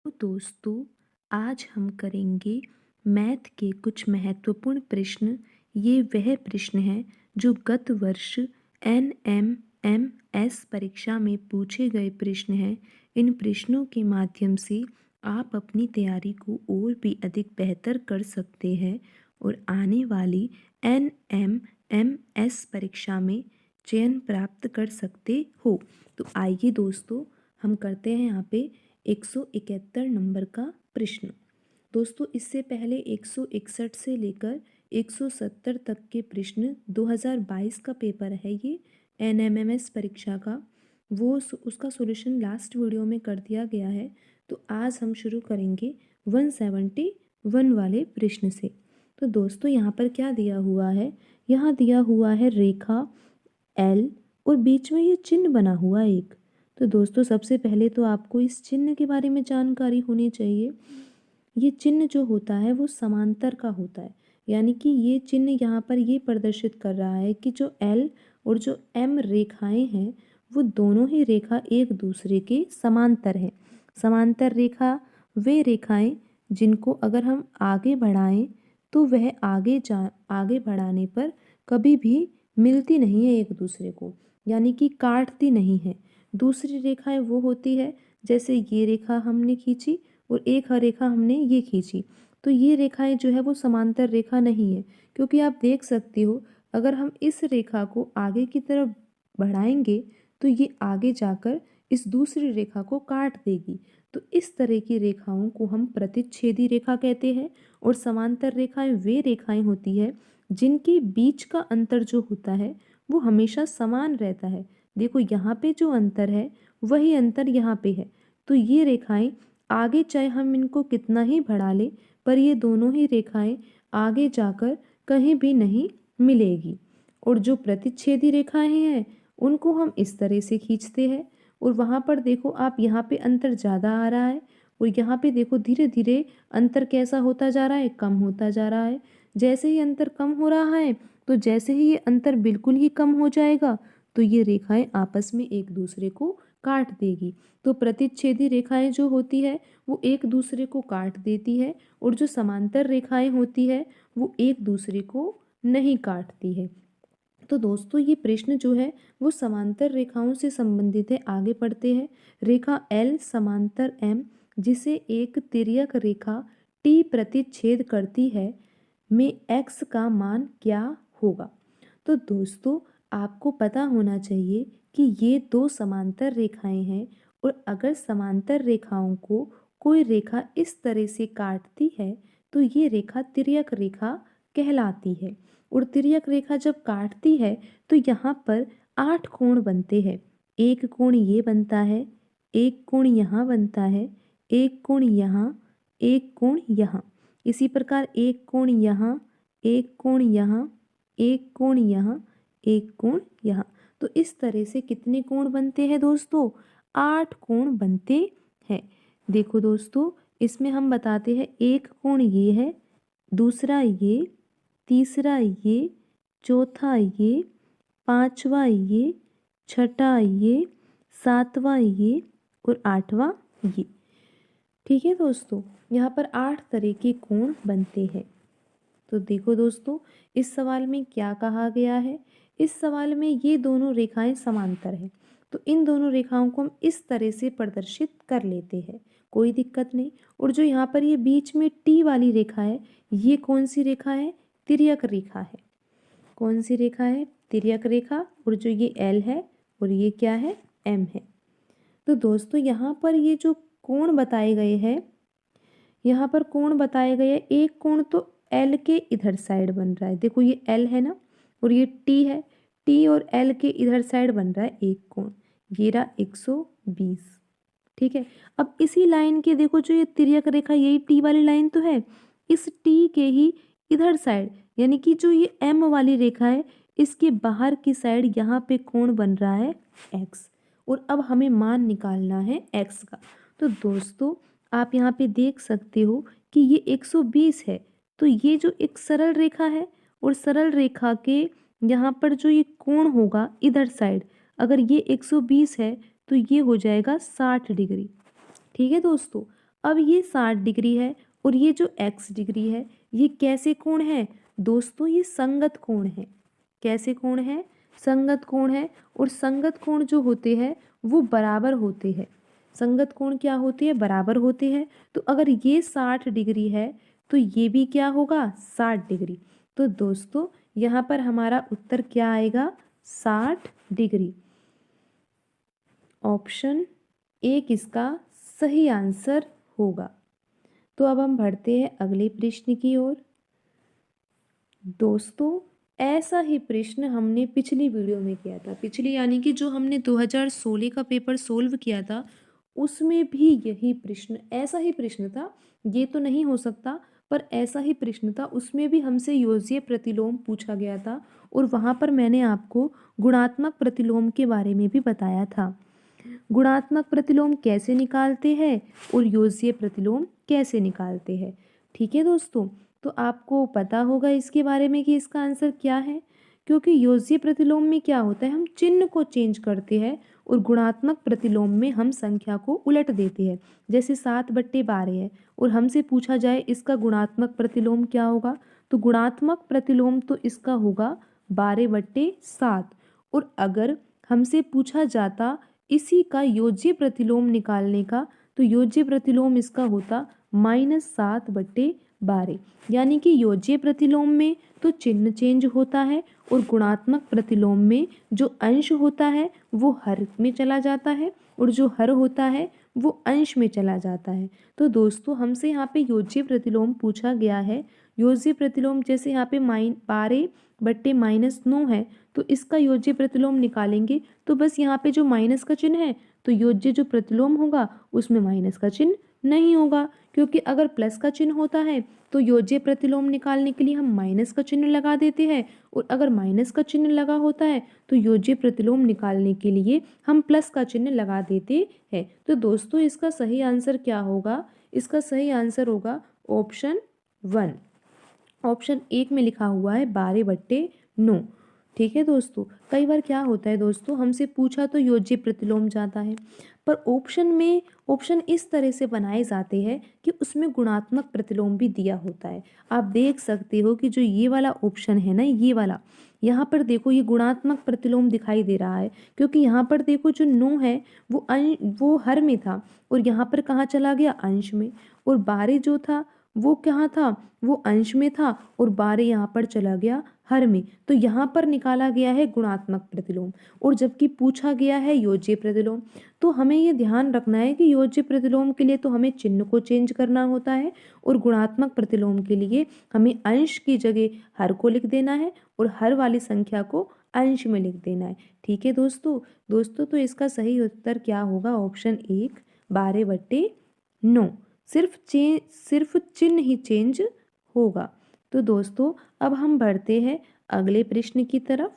तो दोस्तों, आज हम करेंगे मैथ के कुछ महत्वपूर्ण प्रश्न। ये वह प्रश्न हैं जो गत वर्ष NMMS परीक्षा में पूछे गए प्रश्न हैं। इन प्रश्नों के माध्यम से आप अपनी तैयारी को और भी अधिक बेहतर कर सकते हैं और आने वाली NMMS परीक्षा में चयन प्राप्त कर सकते हो। तो आइए दोस्तों, हम करते हैं यहाँ पे 171 नंबर का प्रश्न। दोस्तों, इससे पहले 161 से लेकर 170 तक के प्रश्न 2022 का पेपर है ये NMMS परीक्षा का, वो उसका सॉल्यूशन लास्ट वीडियो में कर दिया गया है। तो आज हम शुरू करेंगे 171 वाले प्रश्न से। तो दोस्तों, यहाँ पर क्या दिया हुआ है? यहाँ दिया हुआ है रेखा L और बीच में ये चिन्ह बना हुआ है एक। तो दोस्तों, सबसे पहले तो आपको इस चिन्ह के बारे में जानकारी होनी चाहिए। ये चिन्ह जो होता है वो समांतर का होता है, यानी कि ये चिन्ह यहाँ पर ये प्रदर्शित कर रहा है कि जो L और जो M रेखाएं हैं वो दोनों ही रेखा एक दूसरे के समांतर हैं। समांतर रेखा वे रेखाएं जिनको अगर हम आगे बढ़ाएं तो वह आगे बढ़ाने पर कभी भी मिलती नहीं है एक दूसरे को, यानी कि काटती नहीं है। दूसरी रेखाएं वो होती है, जैसे ये रेखा हमने खींची और एक रेखा हमने ये खींची, तो ये रेखाएं जो है वो समांतर रेखा नहीं है, क्योंकि आप देख सकते हो अगर हम इस रेखा को आगे की तरफ बढ़ाएंगे तो ये आगे जाकर इस दूसरी रेखा को काट देगी। तो इस तरह की रेखाओं को हम प्रतिच्छेदी रेखा कहते हैं। और समांतर रेखाएं वे रेखाएं होती है जिनके बीच का अंतर जो होता है वो हमेशा समान रहता है। देखो, यहाँ पे जो अंतर है वही अंतर यहाँ पे है। तो ये रेखाएं आगे चाहे हम इनको कितना ही बढ़ा लें, पर ये दोनों ही रेखाएं आगे जाकर कहीं भी नहीं मिलेगी। और जो प्रतिच्छेदी रेखाएं हैं उनको हम इस तरह से खींचते हैं, और वहाँ पर देखो आप, यहाँ पे अंतर ज़्यादा आ रहा है और यहाँ पे देखो धीरे धीरे अंतर कैसा होता जा रहा है, कम होता जा रहा है। जैसे ही अंतर कम हो रहा है, तो जैसे ही ये अंतर बिल्कुल ही कम हो जाएगा तो ये रेखाएं आपस में एक दूसरे को काट देगी। तो प्रतिच्छेदी रेखाएं जो होती है वो एक दूसरे को काट देती है, और जो समांतर रेखाएं होती है वो एक दूसरे को नहीं काटती है। तो दोस्तों, ये प्रश्न जो है वो समांतर रेखाओं से संबंधित है। आगे पढ़ते हैं। रेखा L समांतर M जिसे एक तिर्यक रेखा T प्रतिच्छेद करती है में x का मान क्या होगा? तो दोस्तों, आपको पता होना चाहिए कि ये दो समांतर रेखाएं हैं, और अगर समांतर रेखाओं को कोई रेखा इस तरह से काटती है तो ये रेखा तिर्यक रेखा कहलाती है। और तिर्यक रेखा जब काटती है तो यहाँ पर 8 कोण बनते हैं। एक कोण ये बनता है, एक कोण यहाँ बनता है, एक कोण यहाँ, एक कोण यहाँ। इसी प्रकार एक कोण यहाँ, एक कोण यहाँ, एक कोण यहाँ, एक कोण यहाँ। तो इस तरह से कितने कोण बनते हैं दोस्तों? 8 कोण बनते हैं। देखो दोस्तों, इसमें हम बताते हैं, एक कोण ये है, दूसरा ये, तीसरा ये, चौथा ये, पांचवा ये, छठा ये, सातवां ये और आठवां ये। ठीक है दोस्तों, यहाँ पर 8 तरह के कोण बनते हैं। तो देखो दोस्तों, इस सवाल में क्या कहा गया है? इस सवाल में ये दोनों रेखाएं समांतर हैं, तो इन दोनों रेखाओं को हम इस तरह से प्रदर्शित कर लेते हैं, कोई दिक्कत नहीं। और जो यहाँ पर ये बीच में T वाली रेखा है, ये कौन सी रेखा है? तिर्यक रेखा है। कौन सी रेखा है? तिर्यक रेखा। और जो ये L है और ये क्या है? M है। तो दोस्तों, यहाँ पर ये जो कोण बताए गए हैं, यहाँ पर कोण बताए गए हैं, एक कोण तो L के इधर साइड बन रहा है। देखो, ये L है ना, और ये T है। T और L के इधर साइड बन रहा है एक कोण, ये रहा 120। ठीक है। अब इसी लाइन के देखो, जो ये तिर्यक रेखा, यही T वाली लाइन तो है, इस T के ही इधर साइड, यानी कि जो ये M वाली रेखा है, इसके बाहर की साइड यहाँ पे कोण बन रहा है x। और अब हमें मान निकालना है x का। तो दोस्तों, आप यहाँ पे देख सकते हो कि ये 120 है। तो ये जो एक सरल रेखा है, और सरल रेखा के यहाँ पर जो ये कोण होगा इधर साइड, अगर ये 120 है तो ये हो जाएगा 60 डिग्री। ठीक है दोस्तों। अब ये 60 डिग्री है और ये जो x डिग्री है ये कैसे कोण है दोस्तों, ये संगत कोण है। कैसे कोण है? संगत कोण है। और संगत कोण जो होते हैं वो बराबर होते हैं। संगत कोण क्या होते हैं? बराबर होते हैं। तो अगर ये 60 डिग्री है तो ये भी क्या होगा? 60 डिग्री। तो दोस्तों यहाँ पर हमारा उत्तर क्या आएगा? 60 डिग्री। ऑप्शन एक इसका सही आंसर होगा। तो अब हम बढ़ते हैं अगले प्रश्न की ओर। दोस्तों ऐसा ही प्रश्न हमने पिछली वीडियो में किया था। पिछली यानी कि जो हमने 2016 का पेपर सोल्व किया था उसमें भी यही प्रश्न, ऐसा ही प्रश्न था। ये तो नहीं हो सकता पर ऐसा ही प्रश्न था। उसमें भी हमसे योज्य प्रतिलोम पूछा गया था और वहाँ पर मैंने आपको गुणात्मक प्रतिलोम के बारे में भी बताया था। गुणात्मक प्रतिलोम कैसे निकालते हैं और योज्य प्रतिलोम कैसे निकालते हैं। ठीक है दोस्तों, तो आपको पता होगा इसके बारे में कि इसका आंसर क्या है। क्योंकि योज्य प्रतिलोम में क्या होता है, हम चिन्ह को चेंज करते हैं और गुणात्मक प्रतिलोम में हम संख्या को उलट देते हैं। जैसे 7/12 है और हमसे पूछा जाए इसका गुणात्मक प्रतिलोम क्या होगा, तो गुणात्मक प्रतिलोम तो इसका होगा 12/7। और अगर हमसे पूछा जाता इसी का योज्य प्रतिलोम निकालने का, तो योज्य प्रतिलोम इसका होता -7/12। यानी कि योज्य प्रतिलोम में तो चिन्ह चेंज होता है और गुणात्मक प्रतिलोम में जो अंश होता है वो हर में चला जाता है और जो हर होता है वो अंश में चला जाता है। तो दोस्तों हमसे यहाँ पे योज्य प्रतिलोम पूछा गया है। योज्य प्रतिलोम जैसे यहाँ पे 12/-9 है तो इसका योज्य प्रतिलोम निकालेंगे तो बस यहाँ पे जो माइनस का चिन्ह है तो योज्य जो प्रतिलोम होगा उसमें माइनस का चिन्ह नहीं होगा। क्योंकि अगर प्लस का चिन्ह होता है तो योज्य प्रतिलोम निकालने के लिए हम माइनस का चिन्ह लगा देते हैं और अगर माइनस का चिन्ह लगा होता है तो योज्य प्रतिलोम निकालने के लिए हम प्लस का चिन्ह लगा देते हैं। तो दोस्तों इसका सही आंसर क्या होगा? इसका सही आंसर होगा ऑप्शन 1। ऑप्शन 1 में लिखा हुआ है 12/9। ठीक है दोस्तों, कई बार क्या होता है दोस्तों, हमसे पूछा तो योज्य प्रतिलोम जाता है पर ऑप्शन इस तरह से बनाए जाते हैं कि उसमें गुणात्मक प्रतिलोम भी दिया होता है। आप देख सकते हो कि जो ये वाला ऑप्शन है ना, ये वाला, यहाँ पर देखो ये गुणात्मक प्रतिलोम दिखाई दे रहा है। क्योंकि यहाँ पर देखो जो 9 है वो हर में था और यहाँ पर कहाँ चला गया? अंश में। और 12 जो था वो कहाँ था? वो अंश में था और 12 यहाँ पर चला गया हर में। तो यहाँ पर निकाला गया है गुणात्मक प्रतिलोम और जबकि पूछा गया है योज्य प्रतिलोम। तो हमें ये ध्यान रखना है कि योज्य प्रतिलोम के लिए तो हमें चिन्ह को चेंज करना होता है और गुणात्मक प्रतिलोम के लिए हमें अंश की जगह हर को लिख देना है और हर वाली संख्या को अंश में लिख देना है। ठीक है दोस्तों तो इसका सही उत्तर क्या होगा? ऑप्शन 1 12/9। सिर्फ चिन्ह ही चेंज होगा। तो दोस्तों अब हम बढ़ते हैं अगले प्रश्न की तरफ।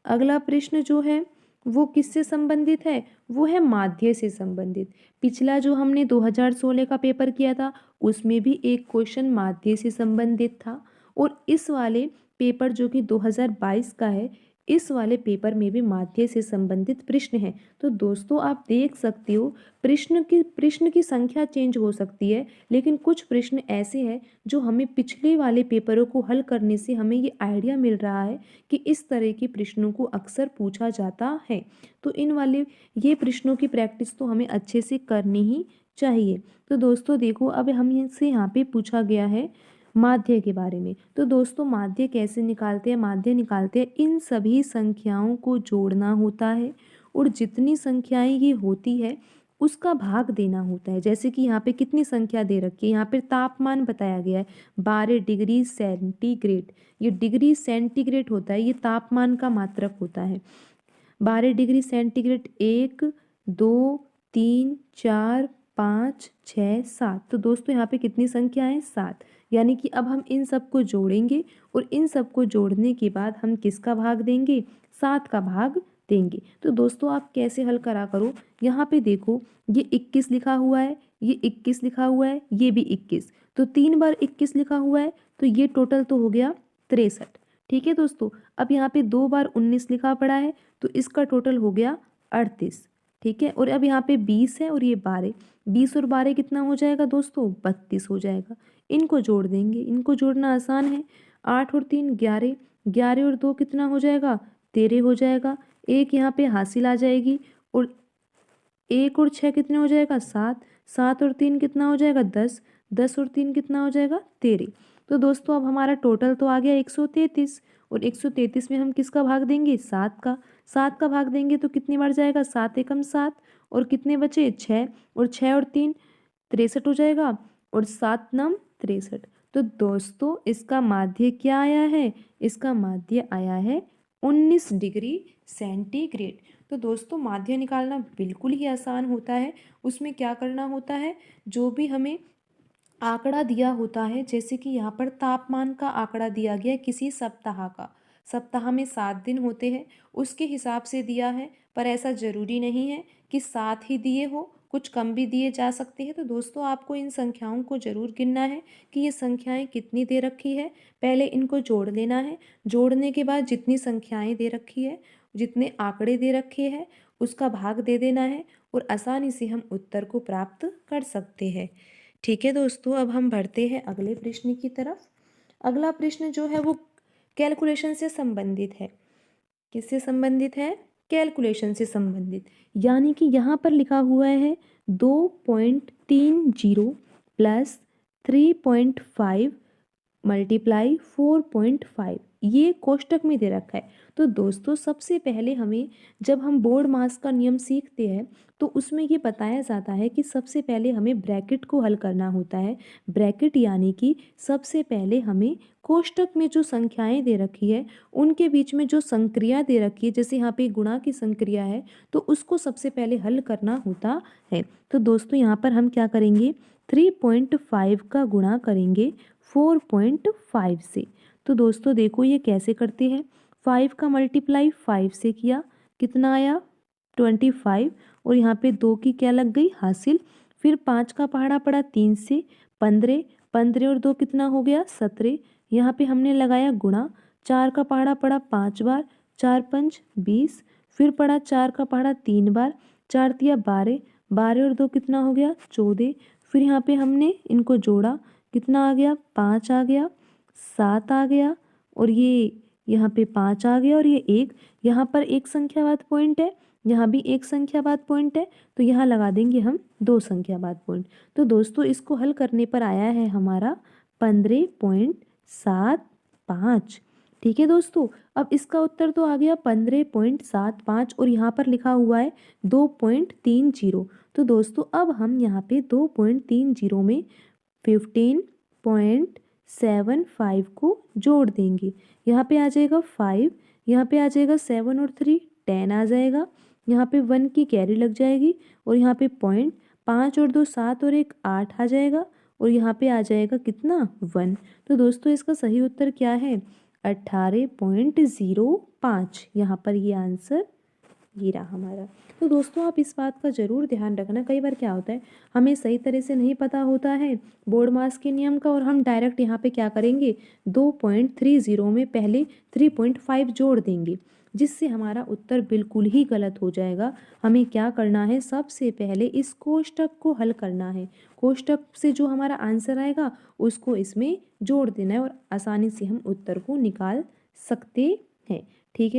अगला प्रश्न जो है वो किससे संबंधित है? वो है माध्य से संबंधित। पिछला जो हमने 2016 का पेपर किया था उसमें भी एक क्वेश्चन माध्य से संबंधित था और इस वाले पेपर जो कि 2022 का है, इस वाले पेपर में भी माध्य से संबंधित प्रश्न है। तो दोस्तों आप देख सकते हो प्रश्न की संख्या चेंज हो सकती है लेकिन कुछ प्रश्न ऐसे हैं जो हमें पिछले वाले पेपरों को हल करने से हमें ये आइडिया मिल रहा है कि इस तरह के प्रश्नों को अक्सर पूछा जाता है। तो ये प्रश्नों की प्रैक्टिस तो हमें अच्छे से करनी ही चाहिए। तो दोस्तों देखो अब हम इनसे यहाँ पे पूछा गया है माध्य के बारे में। तो दोस्तों माध्य कैसे निकालते हैं? माध्य निकालते हैं इन सभी संख्याओं को जोड़ना होता है और जितनी संख्याएं ये होती है उसका भाग देना होता है। जैसे कि यहाँ पे कितनी संख्या दे रखी है, यहाँ पे तापमान बताया गया है 12 डिग्री सेंटीग्रेड। ये डिग्री सेंटीग्रेड होता है, ये तापमान का मात्रक होता है। 12 डिग्री सेंटीग्रेड 1 2 3 4 5 6 7। तो दोस्तों यहाँ पे कितनी संख्या है? 7। यानी कि अब हम इन सब को जोड़ेंगे और इन सब को जोड़ने के बाद हम किसका भाग देंगे? 7 का भाग देंगे। तो दोस्तों आप कैसे हल करा करो, यहाँ पे देखो ये 21 लिखा हुआ है, ये 21 लिखा हुआ है, ये भी 21। तो 3 बार 21 लिखा हुआ है तो ये टोटल तो हो गया 63। ठीक है दोस्तों, अब यहाँ पे 2 बार 19 लिखा पड़ा है तो इसका टोटल हो गया 38। ठीक है। और अब यहाँ पे 20 है और ये 12, 20 और 12 कितना हो जाएगा दोस्तों, 32 हो जाएगा। इनको जोड़ देंगे, इनको जोड़ना आसान है। 8 और 3 11, 11 और 2 कितना हो जाएगा, 13 हो जाएगा। एक यहाँ पे हासिल आ जाएगी और 1 और 6 कितने हो जाएगा, 7, 7 और 3 कितना हो जाएगा, 10, 10 और 3 कितना हो जाएगा, 13। तो दोस्तों अब हमारा टोटल तो आ गया 133, और 133 में हम किसका भाग देंगे, 7 का। 7 का भाग देंगे तो कितनी बार जाएगा, 7 एकम 7, और कितने बचे, 6, और 6 और 3 63 हो जाएगा, और 7 नम 63। तो दोस्तों इसका माध्य क्या आया है, इसका माध्य आया है 19 डिग्री सेंटीग्रेड। तो दोस्तों माध्य निकालना बिल्कुल ही आसान होता है। उसमें क्या करना होता है, जो भी हमें आंकड़ा दिया होता है, जैसे कि यहाँ पर तापमान का आंकड़ा दिया गया है किसी सप्ताह का, सप्ताह में 7 दिन होते हैं, उसके हिसाब से दिया है। पर ऐसा ज़रूरी नहीं है कि 7 ही दिए हो, कुछ कम भी दिए जा सकते हैं। तो दोस्तों आपको इन संख्याओं को ज़रूर गिनना है कि ये संख्याएं कितनी दे रखी है। पहले इनको जोड़ लेना है, जोड़ने के बाद जितनी संख्याएं दे रखी है, जितने आंकड़े दे रखे हैं, उसका भाग दे देना है, और आसानी से हम उत्तर को प्राप्त कर सकते हैं। ठीक है दोस्तों, अब हम बढ़ते हैं अगले प्रश्न की तरफ। अगला प्रश्न जो है वो कैलकुलेशन से संबंधित है। किससे संबंधित है, कैलकुलेशन से संबंधित। यानी कि यहाँ पर लिखा हुआ है 2.30 प्लस 3.5 मल्टीप्लाई 4.5, ये कोष्टक में दे रखा है। तो दोस्तों सबसे पहले हमें, जब हम बोर्ड मास का नियम सीखते हैं तो उसमें ये बताया जाता है कि सबसे पहले हमें ब्रैकेट को हल करना होता है। ब्रैकेट यानी कि सबसे पहले हमें कोष्टक में जो संख्याएं दे रखी है उनके बीच में जो संक्रिया दे रखी है, जैसे यहाँ पे गुणा की संक्रिया है, तो उसको सबसे पहले हल करना होता है। तो दोस्तों यहाँ पर हम क्या करेंगे, 3.5 का गुणा करेंगे 4.5 से। तो दोस्तों देखो ये कैसे करते हैं, 5 का मल्टीप्लाई 5 से किया, कितना आया 25, और यहाँ पे 2 की क्या लग गई, हासिल। फिर 5 का पहाड़ा पड़ा 3 से, 15, 15 और 2 कितना हो गया, 17। यहाँ पे हमने लगाया गुणा, 4 का पहाड़ा पड़ा 5 बार, 4 5 20। फिर पड़ा 4 का पहाड़ा 3 बार, 4 तिया 12, 12 और 2 कितना हो गया, 14। फिर यहाँ पे हमने इनको जोड़ा, कितना आ गया, 5 आ गया, 7 आ गया, और ये यहाँ पे 5 आ गया, और ये 1। यहाँ पर एक संख्या बाद पॉइंट है, यहाँ भी एक संख्या बाद पॉइंट है, तो यहाँ लगा देंगे हम 2 संख्या बाद पॉइंट। तो दोस्तों इसको हल करने पर आया है हमारा 15.75। ठीक है दोस्तों, अब इसका उत्तर तो आ गया 15.75, और यहाँ पर लिखा हुआ है 2.30। तो दोस्तों अब हम यहाँ पे 2.30 में 15.75 को जोड़ देंगे। यहाँ पे आ जाएगा 5, यहाँ पे आ जाएगा 7 और 3 10 आ जाएगा, यहाँ पे 1 की कैरी लग जाएगी, और यहाँ पे पॉइंट, 5 और 2 7 और 1 8 आ जाएगा, और यहाँ पे आ जाएगा कितना, 1। तो दोस्तों इसका सही उत्तर क्या है, 18.05। यहाँ पर ये आंसर ये रहा हमारा। तो दोस्तों आप इस बात का ज़रूर ध्यान रखना, कई बार क्या होता है हमें सही तरह से नहीं पता होता है बोर्ड मास के नियम का, और हम डायरेक्ट यहाँ पे क्या करेंगे, 2.30 में पहले 3.5 जोड़ देंगे, जिससे हमारा उत्तर बिल्कुल ही गलत हो जाएगा। हमें क्या करना है, सबसे पहले इस कोष्टक को हल करना है, कोष्टक से जो हमारा आंसर आएगा उसको इसमें जोड़ देना है, और आसानी से हम उत्तर को निकाल सकते हैं। ठीक है।